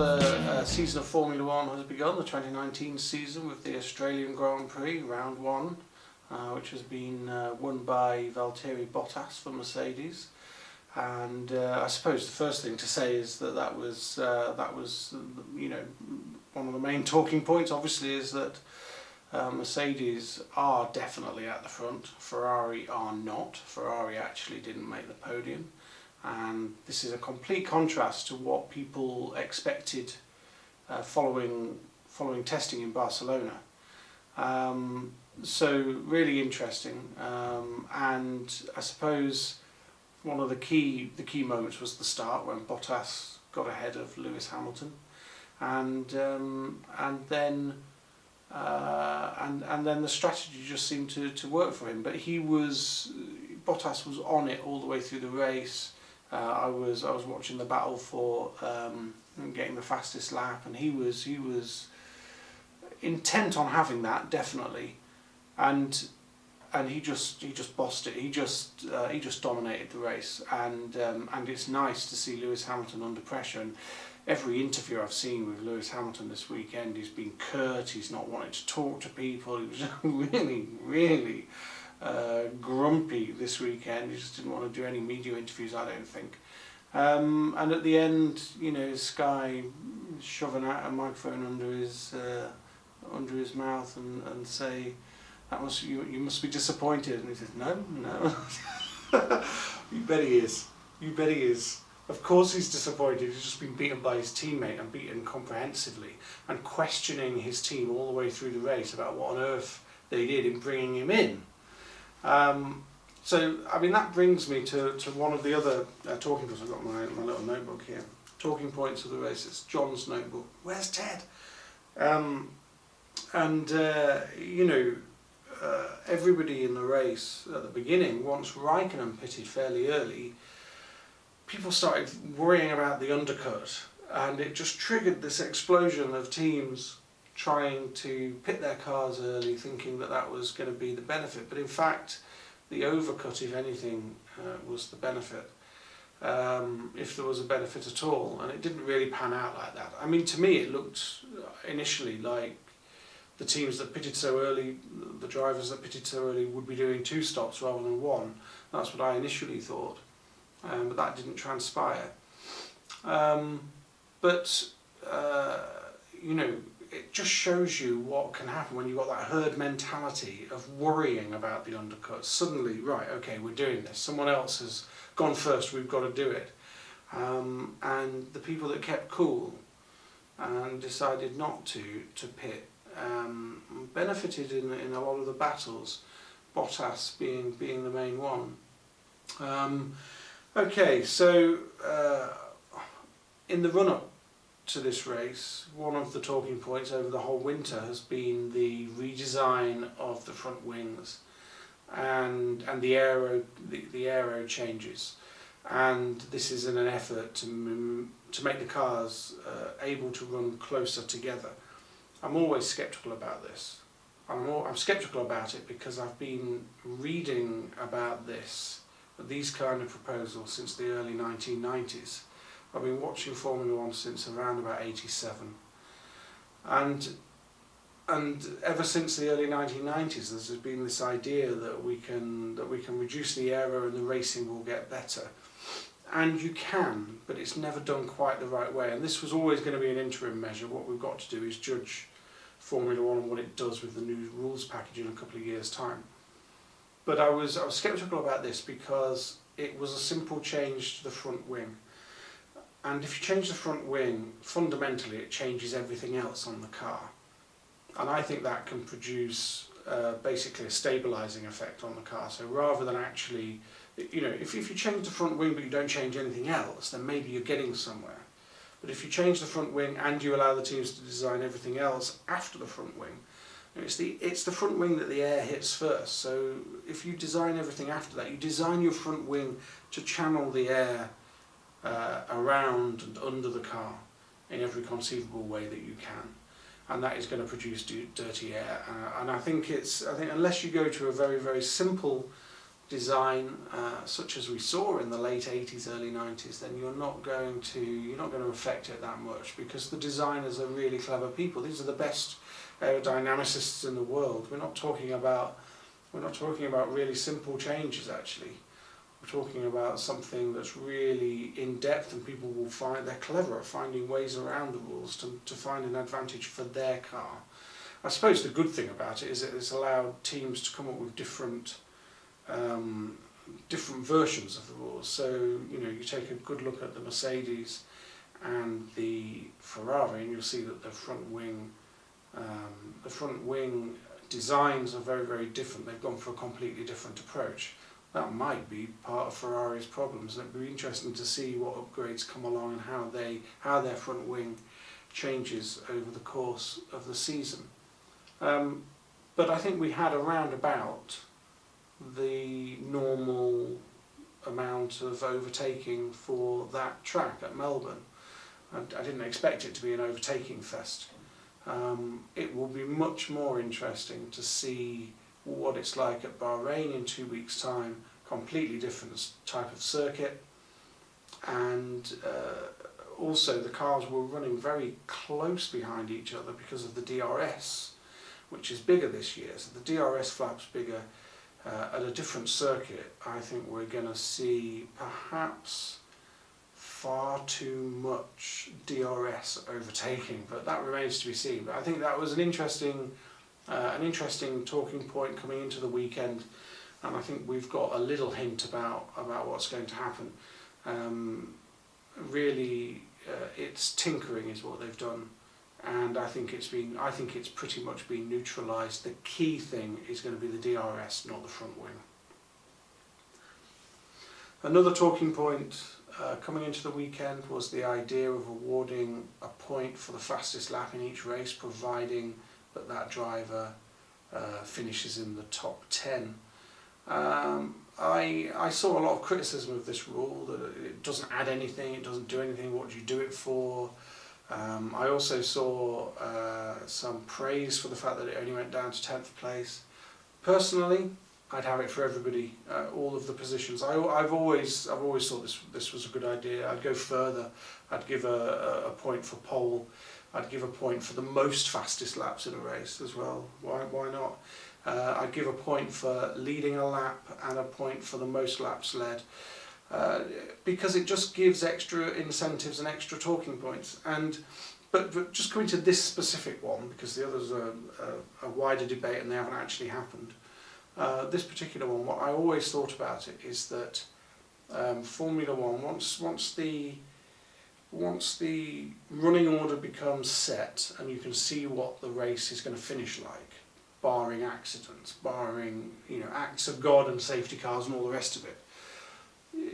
another season of Formula One has begun, the 2019 season, with the Australian Grand Prix, round one, which has been won by Valtteri Bottas for Mercedes. And I suppose the first thing to say is that was one of the main talking points. Obviously, is that Mercedes are definitely at the front. Ferrari are not. Ferrari actually didn't make the podium, and this is a complete contrast to what people expected following testing in Barcelona. So really interesting, and I suppose one of the key moments was the start when Bottas got ahead of Lewis Hamilton, and then the strategy just seemed to work for him. But Bottas was on it all the way through the race. I was watching the battle for getting the fastest lap, and he was intent on having that, definitely, and he just bossed it. He just dominated the race, and it's nice to see Lewis Hamilton under pressure. And every interview I've seen with Lewis Hamilton this weekend, he's been curt. He's not wanting to talk to people. He was really grumpy this weekend. He just didn't want to do any media interviews, I don't think. And at the end, Sky shoving out a microphone under his mouth and say, you must be disappointed. And he said, no. You bet he is. Of course he's disappointed. He's just been beaten by his teammate, and beaten comprehensively, and questioning his team all the way through the race about what on earth they did in bringing him in. So, I mean, that brings me to one of the other talking points. I've got my little notebook here. Talking points of the race. It's John's notebook. Where's Ted? Everybody in the race at the beginning, once Raikkonen pitted fairly early, people started worrying about the undercut, and it just triggered this explosion of teams trying to pit their cars early, thinking that was going to be the benefit. But in fact, the overcut, if anything, was the benefit, if there was a benefit at all. And it didn't really pan out like that. I mean, to me, it looked initially like the teams that pitted so early, the drivers that pitted so early, would be doing 2 stops rather than 1. That's what I initially thought, but that didn't transpire. It just shows you what can happen when you've got that herd mentality of worrying about the undercuts. Suddenly, right, okay, we're doing this. Someone else has gone first, we've got to do it. And the people that kept cool and decided not to pit benefited in a lot of the battles, Bottas being the main one. Okay, so in the run-up to this race, one of the talking points over the whole winter has been the redesign of the front wings and the aero changes, and this is in an effort to make the cars able to run closer together. I'm always sceptical about this. I'm sceptical about it because I've been reading about these kind of proposals since the early 1990s. I've been watching Formula One since around about '87, and ever since the early 1990s, there's been this idea that we can reduce the aero and the racing will get better, and you can, but it's never done quite the right way. And this was always going to be an interim measure. What we've got to do is judge Formula One and what it does with the new rules package in a couple of years' time. But I was sceptical about this because it was a simple change to the front wing. And if you change the front wing, fundamentally it changes everything else on the car. And I think that can produce basically a stabilising effect on the car. So rather than actually, if you change the front wing but you don't change anything else, then maybe you're getting somewhere. But if you change the front wing and you allow the teams to design everything else after the front wing, it's the front wing that the air hits first. So if you design everything after that, you design your front wing to channel the air around and under the car in every conceivable way that you can, and that is going to produce dirty air. And I think unless you go to a very, very simple design such as we saw in the late 80s, early 90s, then you're not going to affect it that much, because the designers are really clever people. These are the best aerodynamicists in the world. We're not talking about really simple changes. Actually, we're talking about something that's really in depth, and people will find they're clever at finding ways around the rules to find an advantage for their car. I suppose the good thing about it is that it's allowed teams to come up with different versions of the rules. So you take a good look at the Mercedes and the Ferrari, and you'll see that the front wing designs are very, very different. They've gone for a completely different approach. That might be part of Ferrari's problems. It'd be interesting to see what upgrades come along and how their front wing changes over the course of the season. But I think we had around about the normal amount of overtaking for that track at Melbourne. I didn't expect it to be an overtaking fest. It will be much more interesting to see what it's like at Bahrain in 2 weeks' time. Completely different type of circuit, and also the cars were running very close behind each other because of the DRS, which is bigger this year. So the DRS flap's bigger. At a different circuit, I think we're going to see perhaps far too much DRS overtaking, but that remains to be seen. But I think that was an interesting talking point coming into the weekend, and I think we've got a little hint about what's going to happen. Really, it's tinkering is what they've done, and I think it's pretty much been neutralised. The key thing is going to be the DRS, not the front wing. Another talking point coming into the weekend was the idea of awarding a point for the fastest lap in each race, providing that driver finishes in the top 10. I saw a lot of criticism of this rule, that it doesn't add anything, it doesn't do anything, what do you do it for? I also saw some praise for the fact that it only went down to 10th place. Personally, I'd have it for everybody, all of the positions. I've always thought this was a good idea. I'd go further. I'd give a point for pole. I'd give a point for the most fastest laps in a race as well. Why not? I'd give a point for leading a lap and a point for the most laps led, because it just gives extra incentives and extra talking points. But just coming to this specific one, because the others are a wider debate and they haven't actually happened. This particular one, what I always thought about it is that Formula One, once the running order becomes set and you can see what the race is going to finish like, barring accidents, barring acts of God and safety cars and all the rest of it,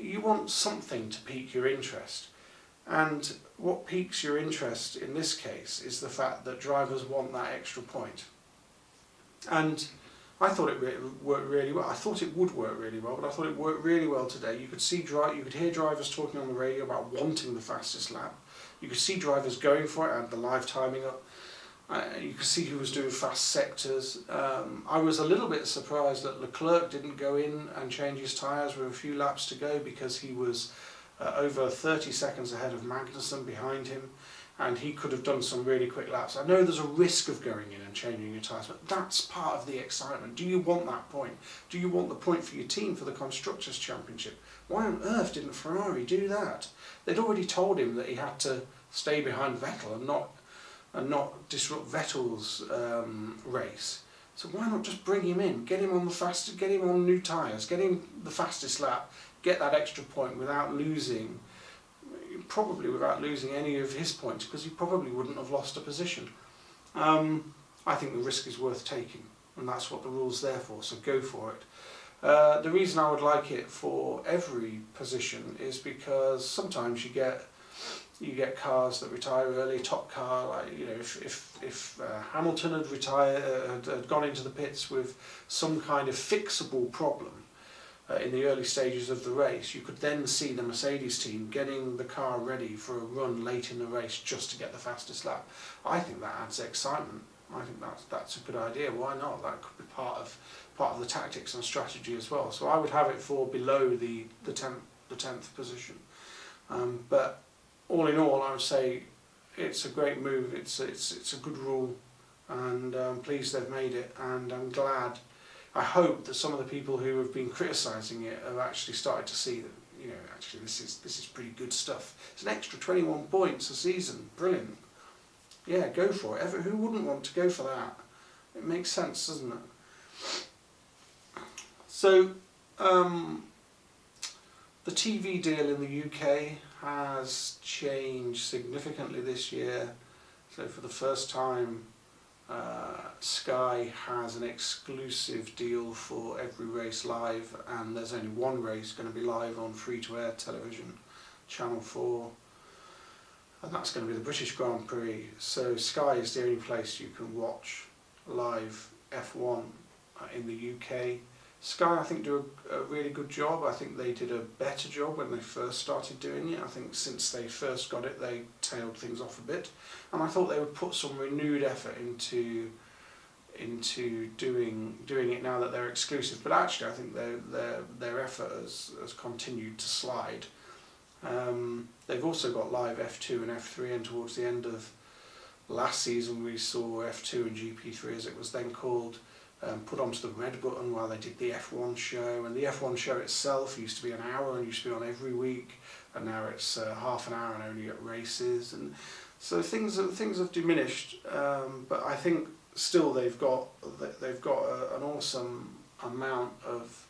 you want something to pique your interest. And what piques your interest in this case is the fact that drivers want that extra point. And I thought it worked really well. I thought it would work really well, but I thought it worked really well today. You could hear drivers talking on the radio about wanting the fastest lap. You could see drivers going for it and the live timing up. You could see who was doing fast sectors. I was a little bit surprised that Leclerc didn't go in and change his tyres with a few laps to go, because he was over 30 seconds ahead of Magnussen behind him, and he could have done some really quick laps. I know there's a risk of going in and changing your tyres, but that's part of the excitement. Do you want that point? Do you want the point for your team for the Constructors' Championship? Why on earth didn't Ferrari do that? They'd already told him that he had to stay behind Vettel and not disrupt Vettel's race. So why not just bring him in, get him on new tyres, get him the fastest lap, get that extra point without losing any of his points, because he probably wouldn't have lost a position. I think the risk is worth taking, and that's what the rule's there for, so go for it. The reason I would like it for every position is because sometimes you get cars that retire early. Top car, like if Hamilton had gone into the pits with some kind of fixable problem in the early stages of the race, you could then see the Mercedes team getting the car ready for a run late in the race just to get the fastest lap. I think that adds excitement. I think that's a good idea. Why not? That could be part of the tactics and strategy as well. So I would have it for below the 10th position. But all in all, I would say it's a great move. It's a good rule, and I'm pleased they've made it. And I'm glad. I hope that some of the people who have been criticising it have actually started to see that, you know, actually this is pretty good stuff. It's an extra 21 points a season. Brilliant. Yeah, go for it. Who wouldn't want to go for that? It makes sense, doesn't it? So, the TV deal in the UK has changed significantly this year. So for the first time, Sky has an exclusive deal for every race live, and there's only one race going to be live on free-to-air television, Channel 4. And that's going to be the British Grand Prix. So Sky is the only place you can watch live F1 in the UK. Sky, I think, do a really good job. I think they did a better job when they first started doing it. I think since they first got it, they tailed things off a bit. And I thought they would put some renewed effort into doing it now that they're exclusive. But actually, I think their effort has continued to slide. They've also got live F2 and F3, and towards the end of last season we saw F2 and GP3 as it was then called, put onto the red button while they did the F1 show. And the F1 show itself used to be an hour and used to be on every week, and now it's half an hour and only at races. And so things have diminished, but I think still they've got an awesome amount of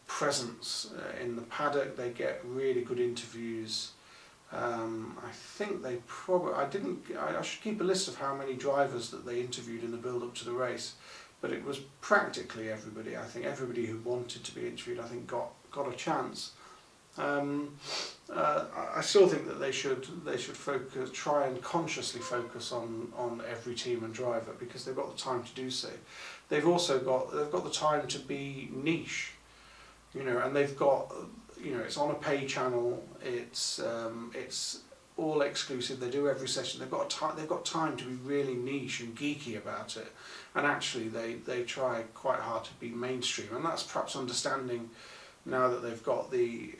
presence in the paddock. They get really good interviews. I think they probably, I should keep a list of how many drivers that they interviewed in the build up to the race, but it was practically everybody. I think everybody who wanted to be interviewed, I think, got a chance. I still think that they should focus, try and consciously focus on every team and driver, because they've got the time to do so. They've got the time to be niche, you know, and they've got, you know, it's on a pay channel. It's all exclusive. They do every session. They've got time to be really niche and geeky about it, and actually they try quite hard to be mainstream, and that's perhaps understanding now that they've got the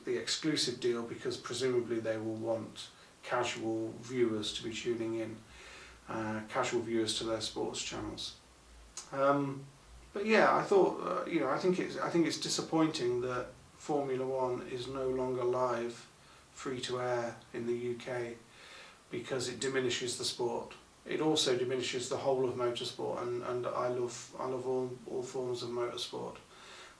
exclusive deal, because presumably they will want casual viewers to be tuning in, casual viewers to their sports channels. But yeah, I thought, you know, I think it's disappointing that Formula One is no longer live, free to air in the UK, because it diminishes the sport. It also diminishes the whole of motorsport, and I love all forms of motorsport.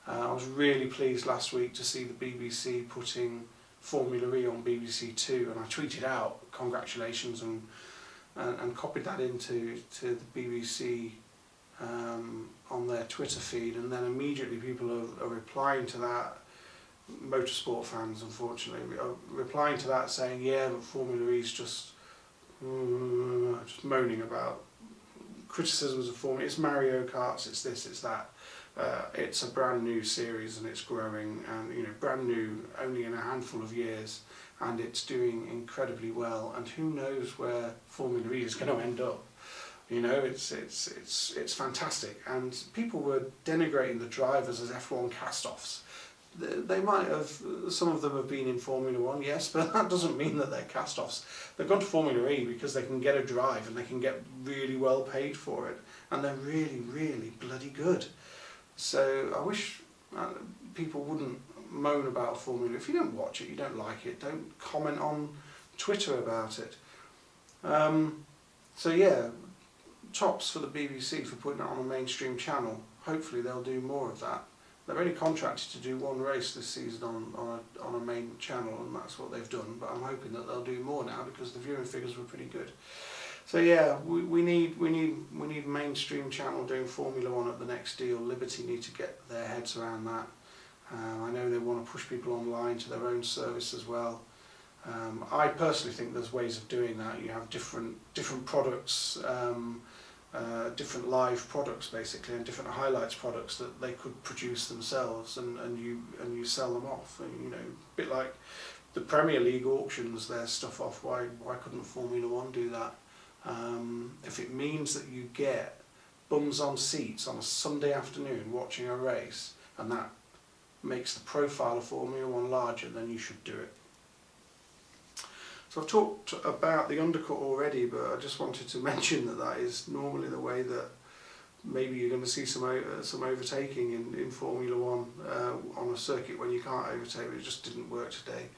I was really pleased last week to see the BBC putting Formula E on BBC Two, and I tweeted out congratulations and copied that into the BBC on their Twitter feed, and then immediately people are replying to that. Motorsport fans, unfortunately, are replying to that saying, yeah, but Formula E is just moaning about criticisms of Formula. It's Mario Karts, it's this, it's that. It's a brand new series and it's growing, and you know, brand new only in a handful of years, and it's doing incredibly well. And who knows where Formula E is going to end up? You know, it's fantastic. And people were denigrating the drivers as F1 cast-offs. They might have, some of them have been in Formula One, yes, but that doesn't mean that they're cast-offs. They've gone to Formula E because they can get a drive and they can get really well paid for it, and they're really, really bloody good. So I wish people wouldn't moan about Formula. If you don't watch it, you don't like it, don't comment on Twitter about it. So yeah, tops for the BBC for putting it on a mainstream channel. Hopefully they'll do more of that. They're only contracted to do one race this season on a main channel, and that's what they've done. But I'm hoping that they'll do more now, because the viewing figures were pretty good. So yeah, we need mainstream channel doing Formula One at the next deal. Liberty need to get their heads around that. I know they want to push people online to their own service as well. I personally think there's ways of doing that. You have different products. Different live products basically, and different highlights products that they could produce themselves, and you sell them off. And, you know, a bit like the Premier League auctions their stuff off. Why couldn't Formula One do that? If it means that you get bums on seats on a Sunday afternoon watching a race, and that makes the profile of Formula One larger, then you should do it. So I've talked about the undercut already, but I just wanted to mention that that is normally the way that maybe you're going to see some overtaking in Formula One on a circuit when you can't overtake, but it just didn't work today.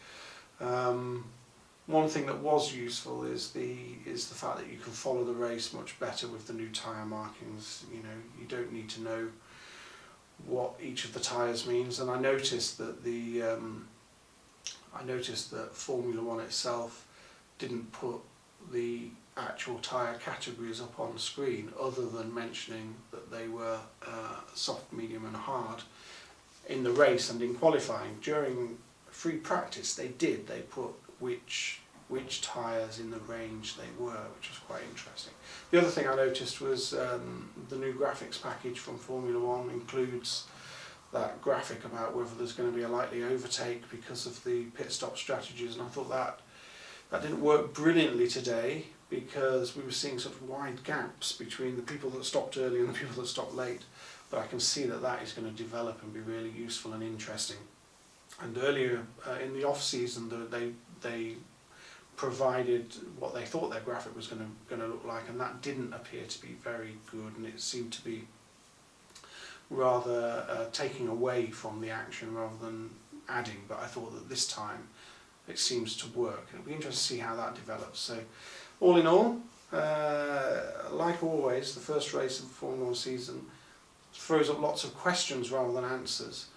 One thing that was useful is the fact that you can follow the race much better with the new tyre markings. You know, you don't need to know what each of the tyres means, and I noticed that Formula One itself didn't put the actual tyre categories up on the screen, other than mentioning that they were soft, medium and hard in the race and in qualifying. During free practice they put which tyres in the range they were, which was quite interesting. The other thing I noticed was the new graphics package from Formula One includes that graphic about whether there's going to be a likely overtake because of the pit stop strategies, and I thought that didn't work brilliantly today, because we were seeing such wide gaps between the people that stopped early and the people that stopped late. But I can see that is going to develop and be really useful and interesting. And earlier in the off season, they provided what they thought their graphic was going to look like, and that didn't appear to be very good, and it seemed to be rather taking away from the action rather than adding. But I thought that this time it seems to work. It'll be interesting to see how that develops. So all in all, like always, the first race of the Formula One season throws up lots of questions rather than answers.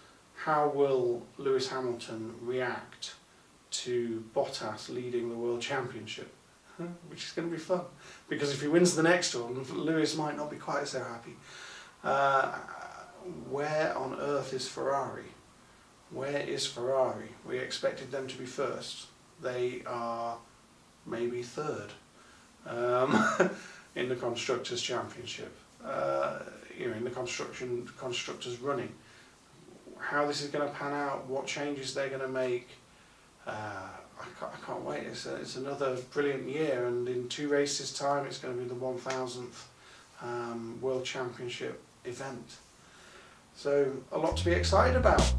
How will Lewis Hamilton react to Bottas leading the World Championship? Which is going to be fun, because if he wins the next one, Lewis might not be quite so happy. Where on earth is Ferrari? Where is Ferrari? We expected them to be first. They are maybe third in the Constructors' Championship. In the Constructors running. How this is going to pan out, what changes they're going to make, I can't wait. It's another brilliant year, and in 2 races' time it's going to be the 1000th World Championship event. So a lot to be excited about.